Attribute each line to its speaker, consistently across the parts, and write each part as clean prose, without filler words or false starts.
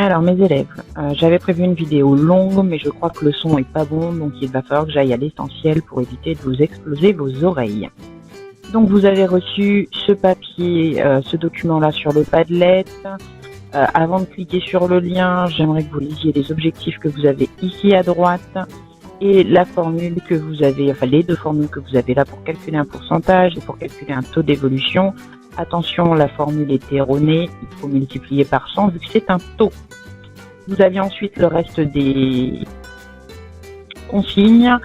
Speaker 1: Alors mes élèves, j'avais prévu une vidéo longue, mais je crois que le son est pas bon, donc il va falloir que j'aille à l'essentiel pour éviter de vous exploser vos oreilles. Donc vous avez reçu ce papier, ce document-là sur le Padlet. Avant de cliquer sur le lien, j'aimerais que vous lisiez les objectifs que vous avez ici à droite et la formule que vous avez, enfin les deux formules que vous avez là pour calculer un pourcentage et pour calculer un taux d'évolution. Attention, la formule est erronée, il faut multiplier par 100 vu que c'est un taux. Vous aviez ensuite le reste des consignes.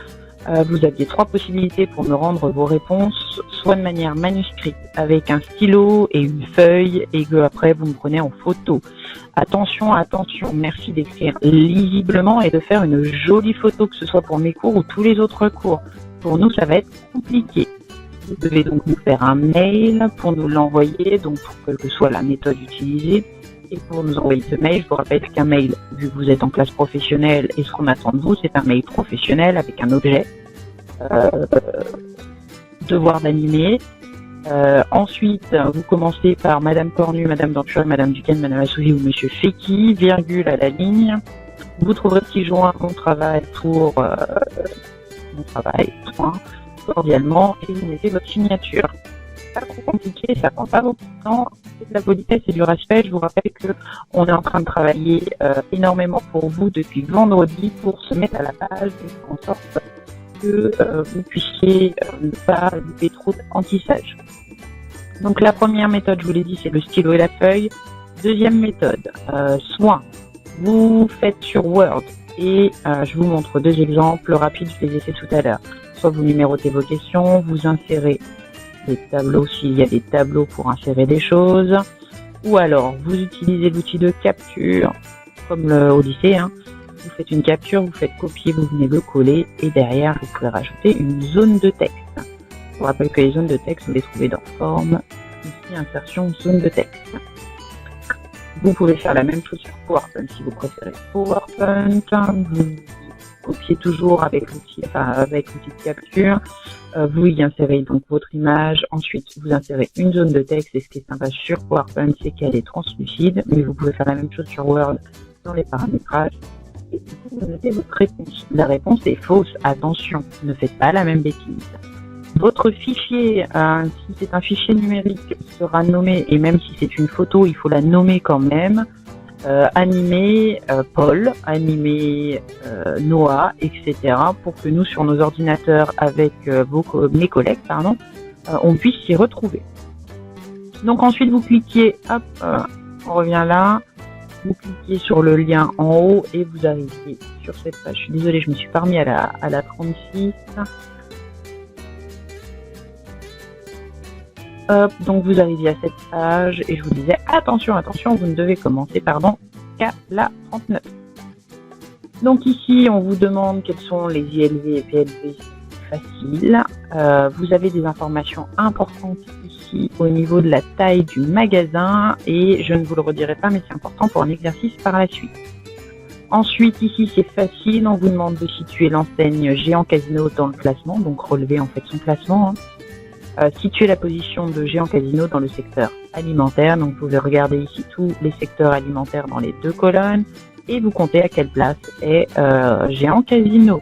Speaker 1: Vous aviez 3 possibilités pour me rendre vos réponses, soit de manière manuscrite avec un stylo et une feuille et que après vous me prenez en photo. Attention, attention, merci d'écrire lisiblement et de faire une jolie photo, que ce soit pour mes cours ou tous les autres cours. Pour nous, ça va être compliqué. Vous devez donc nous faire un mail pour nous l'envoyer, donc pour quelle que soit la méthode utilisée. Et pour nous envoyer ce mail, je vous rappelle qu'un mail, vu que vous êtes en classe professionnelle et ce qu'on attend de vous, c'est un mail professionnel avec un objet, devoir d'animer. Ensuite, vous commencez par Madame Cornu, Madame Danturel, Madame Duquesne, Madame Assouzi ou Monsieur Feki, virgule à la ligne. Vous trouverez ci-joint mon travail pour point, cordialement, et vous mettez votre signature. Pas trop compliqué, ça prend pas beaucoup de temps, c'est de la politesse et du respect. Je vous rappelle que on est en train de travailler énormément pour vous depuis vendredi pour se mettre à la page et faire en sorte que vous puissiez ne pas louper trop d'apprentissage. Donc la première méthode, je vous l'ai dit, c'est le stylo et la feuille. Deuxième méthode, soit vous faites sur Word et je vous montre 2 exemples rapides, je les ai fait tout à l'heure. Soit vous numérotez vos questions, vous insérez des tableaux s'il y a des tableaux pour insérer des choses, ou alors vous utilisez l'outil de capture comme au lycée, vous faites une capture, vous faites copier, vous venez le coller et derrière vous pouvez rajouter une zone de texte. Je vous rappelle que les zones de texte, vous les trouvez dans forme, ici insertion zone de texte. Vous pouvez faire la même chose sur PowerPoint si vous préférez PowerPoint. Vous copiez toujours avec l'outil de capture. Vous y insérez donc votre image. Ensuite, vous insérez une zone de texte. Et ce qui est sympa sur PowerPoint, c'est qu'elle est translucide. Mais vous pouvez faire la même chose sur Word dans les paramétrages. Et vous notez votre réponse. La réponse est fausse. Attention, ne faites pas la même bêtise. Votre fichier, si c'est un fichier numérique, sera nommé, et même si c'est une photo, il faut la nommer quand même. Animer Paul, animer Noah, etc. pour que nous, sur nos ordinateurs avec mes collègues, on puisse s'y retrouver. Donc ensuite, vous cliquez, hop, on revient là, vous cliquez sur le lien en haut et vous arrivez sur cette page. Je suis désolée, je me suis pas remis à la 36. Hop, donc vous arrivez à cette page et je vous disais attention, vous ne devez commencer qu'à la 39. Donc ici on vous demande quels sont les ILV et PLV faciles. Vous avez des informations importantes ici au niveau de la taille du magasin et je ne vous le redirai pas mais c'est important pour un exercice par la suite. Ensuite ici c'est facile, on vous demande de situer l'enseigne Géant Casino dans le classement, donc relever en fait son classement. Situer la position de Géant Casino dans le secteur alimentaire. Donc vous pouvez regarder ici tous les secteurs alimentaires dans les 2 colonnes et vous comptez à quelle place est Géant Casino.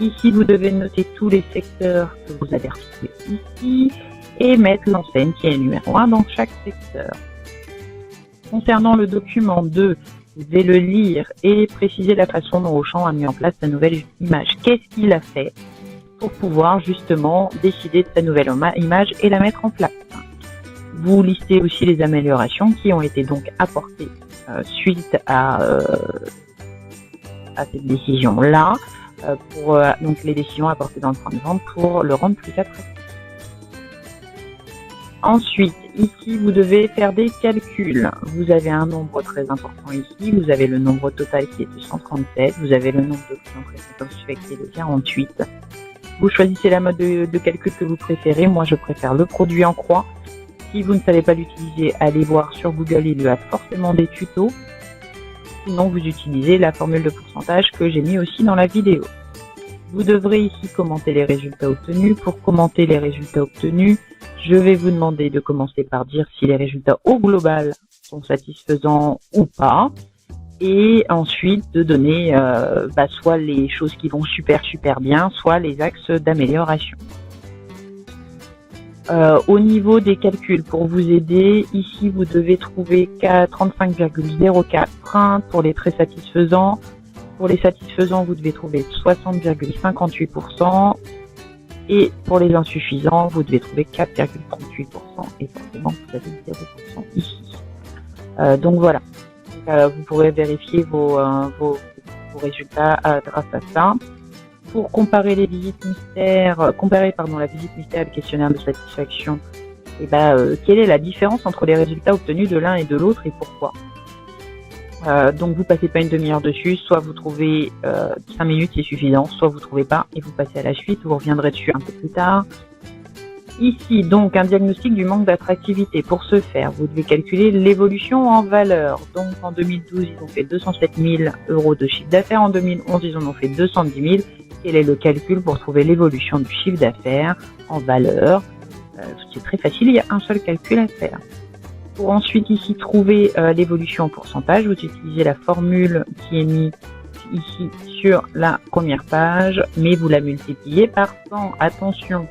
Speaker 1: Ici vous devez noter tous les secteurs que vous allez retrouver ici et mettre l'enseigne qui est numéro 1 dans chaque secteur. Concernant le document 2, vous devez le lire et préciser la façon dont Auchan a mis en place sa nouvelle image. Qu'est-ce qu'il a fait pour pouvoir justement décider de sa nouvelle image et la mettre en place. Vous listez aussi les améliorations qui ont été donc apportées suite à cette décision-là, donc les décisions apportées dans le point de vente pour le rendre plus attractif. Ensuite, ici, vous devez faire des calculs. Vous avez un nombre très important ici. Vous avez le nombre total qui est de 137. Vous avez le nombre de clients précédents qui est de 48. Vous choisissez la mode de calcul que vous préférez. Moi, je préfère le produit en croix. Si vous ne savez pas l'utiliser, allez voir sur Google, il y a forcément des tutos. Sinon, vous utilisez la formule de pourcentage que j'ai mis aussi dans la vidéo. Vous devrez ici commenter les résultats obtenus. Pour commenter les résultats obtenus, je vais vous demander de commencer par dire si les résultats au global sont satisfaisants ou pas. et ensuite de donner soit les choses qui vont super bien, soit les axes d'amélioration. Au niveau des calculs, pour vous aider, ici vous devez trouver 35,04 pour les très satisfaisants. Pour les satisfaisants, vous devez trouver 60,58%. Et pour les insuffisants, vous devez trouver 4,38%. Et forcément, vous avez 0% ici. Donc voilà. Vous pourrez vérifier vos résultats grâce à ça. Pour comparer les visites mystères, la visite mystère et le questionnaire de satisfaction, quelle est la différence entre les résultats obtenus de l'un et de l'autre et pourquoi? Donc vous passez pas une demi-heure dessus, soit vous trouvez 5 minutes c'est suffisant, soit vous trouvez pas et vous passez à la suite, vous reviendrez dessus un peu plus tard. Ici donc un diagnostic du manque d'attractivité. Pour ce faire, vous devez calculer l'évolution en valeur. Donc en 2012 ils ont fait 207 000 € de chiffre d'affaires, en 2011 ils en ont fait 210 000. Quel est le calcul pour trouver l'évolution du chiffre d'affaires en valeur? C'est très facile, il y a un seul calcul à faire. Pour ensuite ici trouver l'évolution en pourcentage, vous utilisez la formule qui est mise ici sur la première page, mais vous la multipliez par 100. Attention.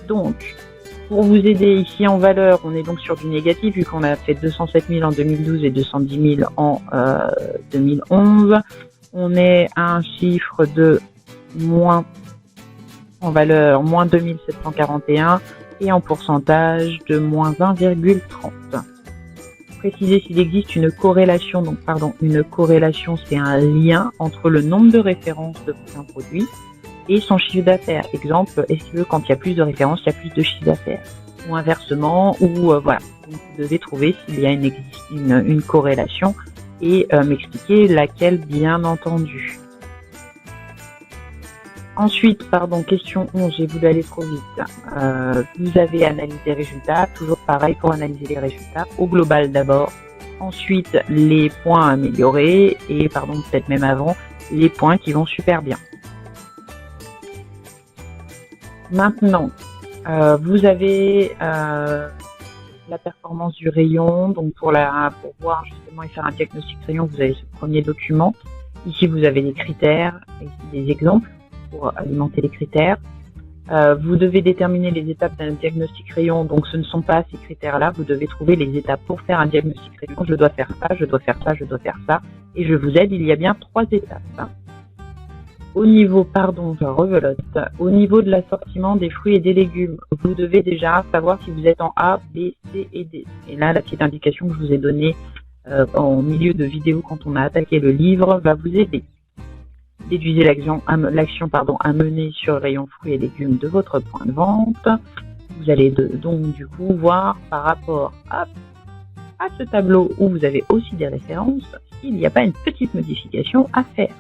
Speaker 1: Donc, pour vous aider ici en valeur, on est donc sur du négatif vu qu'on a fait 207 000 en 2012 et 210 000 en 2011. On est à un chiffre de moins en valeur, moins 2741 et en pourcentage de moins 1,30. Préciser s'il existe une corrélation, une corrélation c'est un lien entre le nombre de références d'un produit et son chiffre d'affaires. Exemple, est-ce que quand il y a plus de références, il y a plus de chiffre d'affaires? Ou inversement, voilà. Donc, vous devez trouver s'il y a une corrélation et m'expliquer laquelle bien entendu. Ensuite, question 11, j'ai voulu aller trop vite. Vous avez analysé les résultats, toujours pareil pour analyser les résultats, au global d'abord. Ensuite, les points améliorés et, peut-être même avant, les points qui vont super bien. Maintenant, vous avez la performance du rayon. Donc pour voir justement et faire un diagnostic rayon, vous avez ce premier document. Ici, vous avez des critères et des exemples pour alimenter les critères. Vous devez déterminer les étapes d'un diagnostic rayon. Donc ce ne sont pas ces critères-là. Vous devez trouver les étapes pour faire un diagnostic rayon. Je dois faire ça, je dois faire ça, je dois faire ça. Et je vous aide, il y a bien 3 étapes. Au niveau, je revelote. Au niveau de l'assortiment des fruits et des légumes, vous devez déjà savoir si vous êtes en A, B, C et D. Et là, la petite indication que je vous ai donnée en milieu de vidéo quand on a attaqué le livre va vous aider. Déduisez l'action à mener sur le rayon fruits et légumes de votre point de vente. Vous allez donc du coup voir par rapport à ce tableau où vous avez aussi des références s'il n'y a pas une petite modification à faire.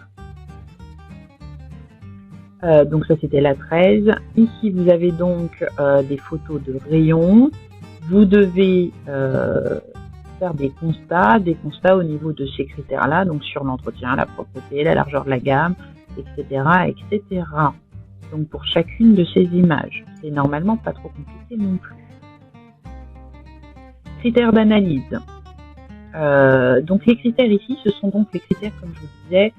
Speaker 1: Donc ça c'était la 13. Ici vous avez donc des photos de rayons. Vous devez faire des constats au niveau de ces critères-là, donc sur l'entretien, la propreté, la largeur de la gamme, etc., etc. Donc pour chacune de ces images, c'est normalement pas trop compliqué non plus. Critères d'analyse. Donc les critères ici, ce sont donc les critères, comme je vous disais,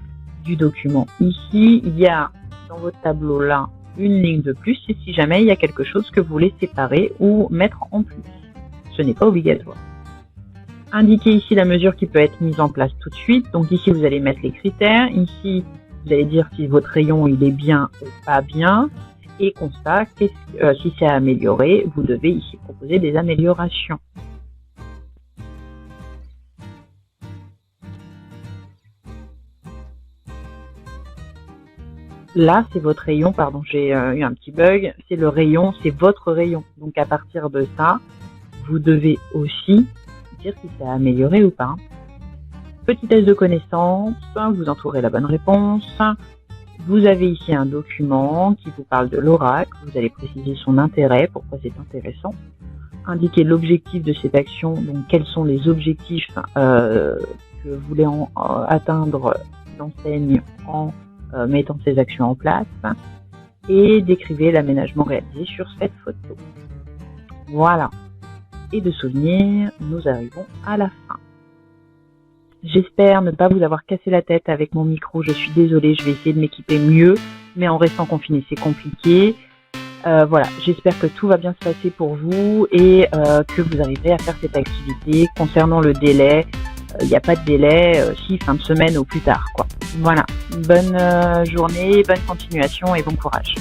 Speaker 1: du document. Ici, il y a dans votre tableau là une ligne de plus et si jamais il y a quelque chose que vous voulez séparer ou mettre en plus. Ce n'est pas obligatoire. Indiquez ici la mesure qui peut être mise en place tout de suite. Donc ici vous allez mettre les critères. Ici vous allez dire si votre rayon il est bien ou pas bien. Et constat, si c'est amélioré, vous devez ici proposer des améliorations. Là, c'est votre rayon, j'ai eu un petit bug, c'est le rayon, c'est votre rayon. Donc à partir de ça, vous devez aussi dire si ça a amélioré ou pas. Petit test de connaissance, vous entourez la bonne réponse. Vous avez ici un document qui vous parle de l'oracle, vous allez préciser son intérêt, pourquoi c'est intéressant. Indiquer l'objectif de cette action, donc quels sont les objectifs que vous voulez atteindre l'enseigne en mettant ces actions en place et décrivez l'aménagement réalisé sur cette photo. Voilà. Et de souvenirs, nous arrivons à la fin. J'espère ne pas vous avoir cassé la tête avec mon micro. Je suis désolée, je vais essayer de m'équiper mieux, mais en restant confinée, c'est compliqué. Voilà, j'espère que tout va bien se passer pour vous et que vous arriverez à faire cette activité. Concernant le délai, il n'y a pas de délai, si fin de semaine ou plus tard, quoi. Voilà, bonne journée, bonne continuation et bon courage.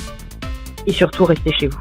Speaker 1: Et surtout, restez chez vous.